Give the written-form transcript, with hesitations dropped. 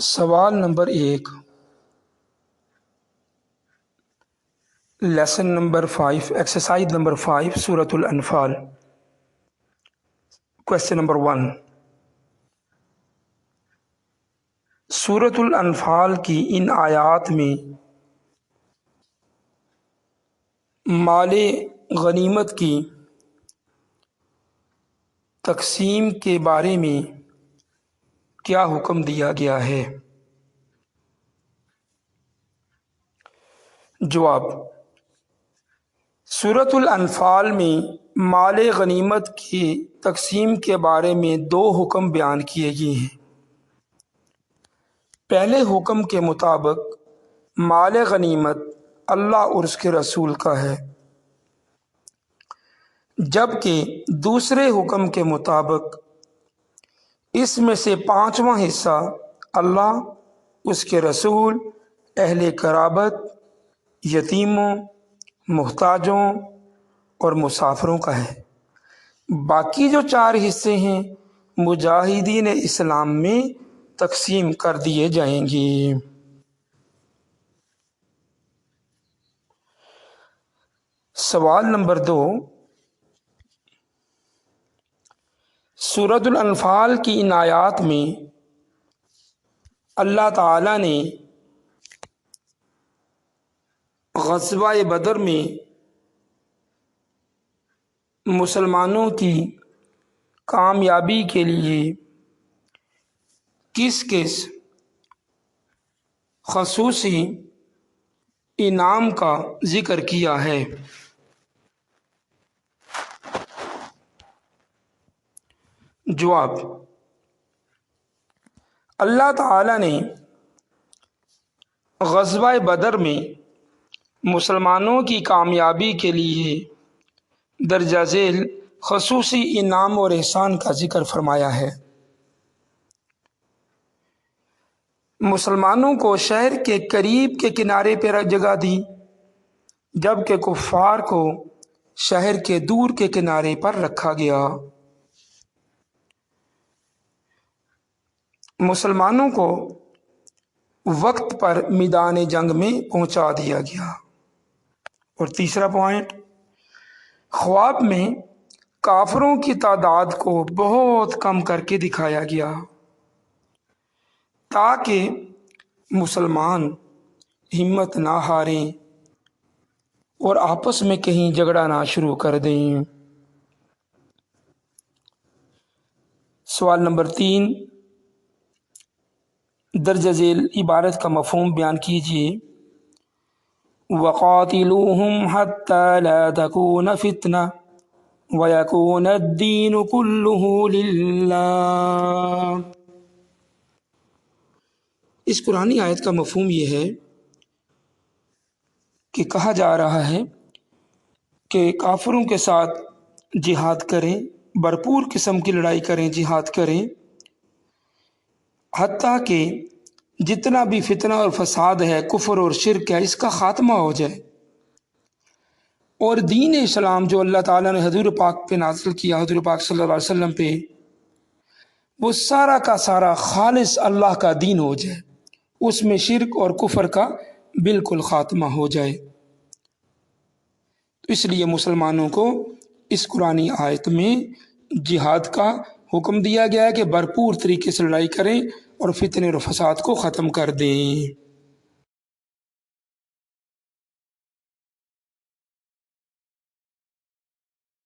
سوال number 1، lesson number 5، exercise number 5، سورۃ الانفال۔ Question number 1، سورۃ الانفال کی ان آیات میں مال غنیمت کی تقسیم کے بارے میں کیا حکم دیا گیا ہے؟ جواب: سورۃ الانفال میں مال غنیمت کی تقسیم کے بارے میں 2 حکم بیان کیے گئے ہیں۔ پہلے حکم کے مطابق مال غنیمت اللہ اور اس کے رسول کا ہے، جبکہ دوسرے حکم کے مطابق اس میں سے 5واں حصہ اللہ، اس کے رسول، اہل قرابت، یتیموں، محتاجوں اور مسافروں کا ہے۔ باقی جو 4 حصے ہیں مجاہدین اسلام میں تقسیم کر دیے جائیں گے۔ سوال نمبر 2، سورۃ الانفال کی ان آیات میں اللہ تعالیٰ نے غزوہ بدر میں مسلمانوں کی کامیابی کے لیے کس کس خصوصی انعام کا ذکر کیا ہے؟ جواب: اللہ تعالیٰ نے غزوہ بدر میں مسلمانوں کی کامیابی کے لیے درجہ ذیل خصوصی انعام اور احسان کا ذکر فرمایا ہے۔ مسلمانوں کو شہر کے قریب کے کنارے پر جگہ دی، جبکہ کفار کو شہر کے دور کے کنارے پر رکھا گیا۔ مسلمانوں کو وقت پر میدان جنگ میں پہنچا دیا گیا۔ اور تیسرا پوائنٹ، خواب میں کافروں کی تعداد کو بہت کم کر کے دکھایا گیا تاکہ مسلمان ہمت نہ ہاریں اور آپس میں کہیں جھگڑا نہ شروع کر دیں۔ سوال نمبر 3، درجہ ذیل عبارت کا مفہوم بیان کیجیے۔ وَقَاتِلُوهُمْ حَتَّى لَا تَكُونَ فِتْنَةٌ وَيَكُونَ الدِّينُ كُلُّهُ لِلَّهِ۔ اس قرآنی آیت کا مفہوم یہ ہے کہ کہا جا رہا ہے کہ کافروں کے ساتھ جہاد کریں، بھرپور قسم کی لڑائی کریں، جہاد کریں، حتیٰ کہ جتنا بھی فتنہ اور فساد ہے، کفر اور شرک ہے، اس کا خاتمہ ہو جائے، اور دین اسلام جو اللہ تعالیٰ نے حضور پاک پہ نازل کیا، حضور پاک صلی اللہ علیہ وسلم پہ، وہ سارا کا سارا خالص اللہ کا دین ہو جائے، اس میں شرک اور کفر کا بالکل خاتمہ ہو جائے۔ تو اس لیے مسلمانوں کو اس قرآنی آیت میں جہاد کا حکم دیا گیا ہے کہ بھرپور طریقے سے لڑائی کریں اور فتنے اور فساد کو ختم کر دیں۔